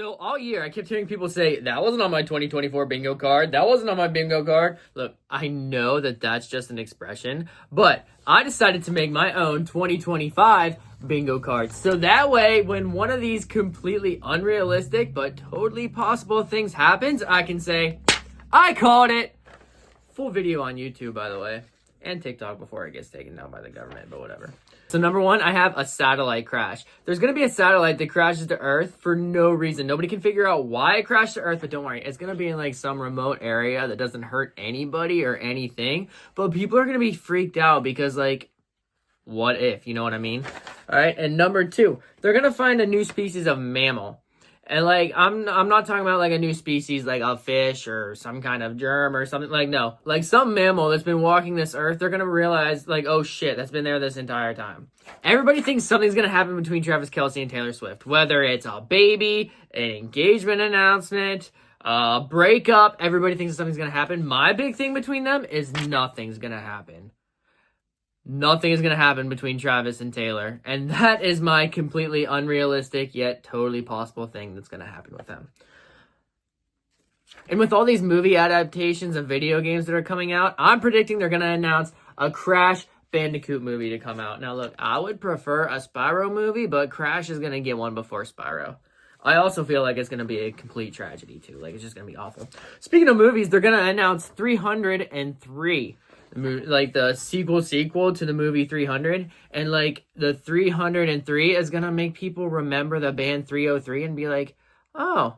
So all year I kept hearing people say, that wasn't on my 2024 bingo card. That wasn't on my bingo card. Look, I know that that's just an expression, but I decided to make my own 2025 bingo card. So that way, when one of these completely unrealistic but totally possible things happens, I can say, I called it. Full video on YouTube, by the way, and TikTok before it gets taken down by the government, but whatever. So number one, I have a satellite crash. There's going to be a satellite that crashes to Earth for no reason. Nobody can figure out why it crashed to Earth, but don't worry. It's going to be in like some remote area that doesn't hurt anybody or anything. But people are going to be freaked out because like, what if? You know what I mean? All right. And number two, they're going to find a new species of mammal. And like, I'm not talking about like a new species like a fish or some kind of germ or something. Like, no, like some mammal that's been walking this earth, they're going to realize like, oh shit, that's been there this entire time. Everybody thinks something's going to happen between Travis Kelce and Taylor Swift, whether it's a baby, an engagement announcement, a breakup. Everybody thinks something's going to happen. My big thing between them is nothing's going to happen. Nothing is going to happen between Travis and Taylor. And that is my completely unrealistic yet totally possible thing that's going to happen with them. And with all these movie adaptations of video games that are coming out, I'm predicting they're going to announce a Crash Bandicoot movie to come out. Now look, I would prefer a Spyro movie, but Crash is going to get one before Spyro. I also feel like it's going to be a complete tragedy too. Like it's just going to be awful. Speaking of movies, they're going to announce 303. Like the sequel to the movie 300, and like the 303 is gonna make people remember the band 303 and be like, oh,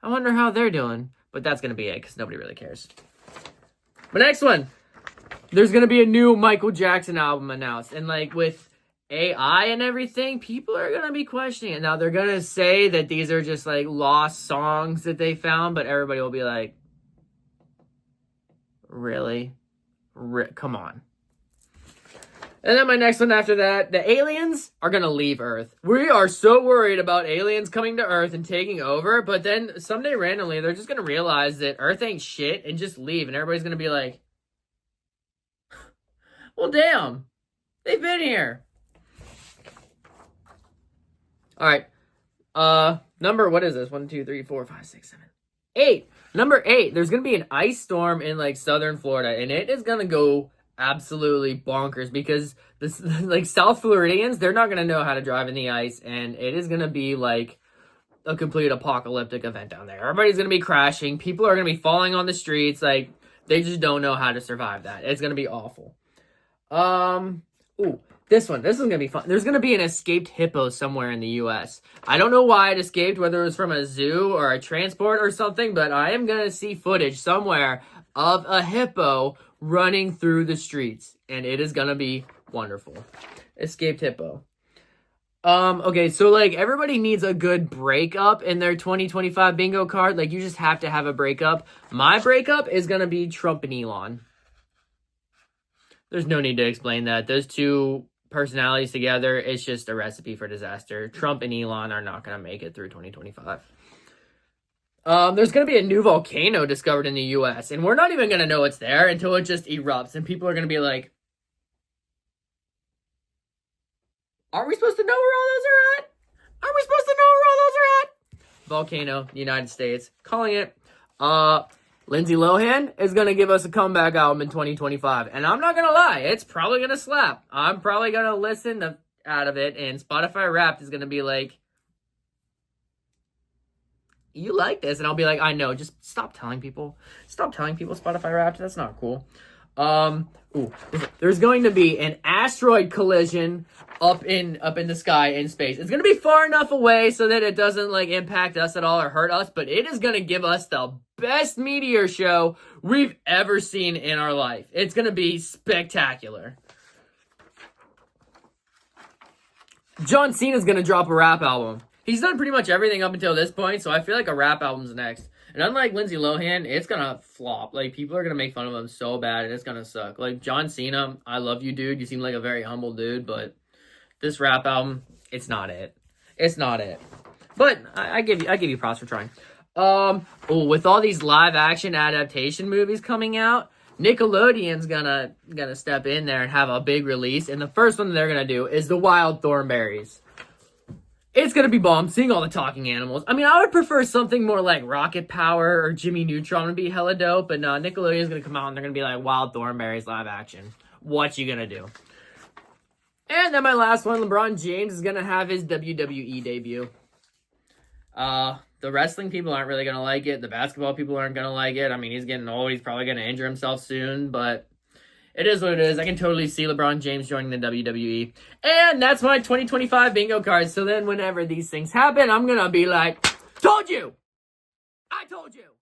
I wonder how they're doing. But that's gonna be it because nobody really cares. But next one, there's gonna be a new Michael Jackson album announced, and like with AI and everything, people are gonna be questioning it. Now they're gonna say that these are just like lost songs that they found, but everybody will be like, really? Come on. And then my next one after that, the aliens are going to leave Earth. We are so worried about aliens coming to Earth and taking over, but then someday randomly, they're just going to realize that Earth ain't shit and just leave. And everybody's going to be like, well, damn, they've been here. All right. What is this? 1, 2, 3, 4, 5, 6, 7, 8. Number 8, there's going to be an ice storm in, like, southern Florida, and it is going to go absolutely bonkers because, this, like, South Floridians, they're not going to know how to drive in the ice, and it is going to be, like, a complete apocalyptic event down there. Everybody's going to be crashing. People are going to be falling on the streets. Like, they just don't know how to survive that. It's going to be awful. This is going to be fun. There's going to be an escaped hippo somewhere in the U.S. I don't know why it escaped, whether it was from a zoo or a transport or something, but I am going to see footage somewhere of a hippo running through the streets, and it is going to be wonderful. Escaped hippo. Okay, so, like, everybody needs a good breakup in their 2025 bingo card. Like, you just have to have a breakup. My breakup is going to be Trump and Elon. There's no need to explain that. Those two personalities together, it's just a recipe for disaster. Trump and Elon are not going to make it through 2025. There's going to be a new volcano discovered in the U.S., and we're not even going to know it's there until it just erupts, and people are going to be like, are we supposed to know where all those are at? Are we supposed to know where all those are at? Volcano, United States. Calling it. Lindsay Lohan is going to give us a comeback album in 2025. And I'm not going to lie, it's probably going to slap. I'm probably going to listen out of it, and Spotify Wrapped is going to be like, you like this? And I'll be like, I know, just stop telling people. Stop telling people Spotify Wrapped. That's not cool. There's going to be an asteroid collision up in the sky in space. It's going to be far enough away so that it doesn't like impact us at all or hurt us, but it is going to give us the best meteor show we've ever seen in our life. It's going to be spectacular. John Cena's going to drop a rap album. He's done pretty much everything up until this point, so I feel like a rap album's next. And unlike Lindsay Lohan, it's gonna flop. Like, people are gonna make fun of him so bad, and it's gonna suck. Like, John Cena, I love you, dude. You seem like a very humble dude, but this rap album, it's not it. It's not it. But I give you props for trying. With all these live action adaptation movies coming out, Nickelodeon's gonna step in there and have a big release. And the first one they're gonna do is The Wild Thornberrys. It's gonna be bomb. Seeing all the talking animals. I mean, I would prefer something more like Rocket Power or Jimmy Neutron would be hella dope. But no, Nickelodeon's gonna come out and they're gonna be like Wild Thornberrys live action. What you gonna do? And then my last one, LeBron James is gonna have his WWE debut. The wrestling people aren't really gonna like it. The basketball people aren't gonna like it. I mean, he's getting old. He's probably gonna injure himself soon, but it is what it is. I can totally see LeBron James joining the WWE. And that's my 2025 bingo card. So then whenever these things happen, I'm going to be like, told you! I told you!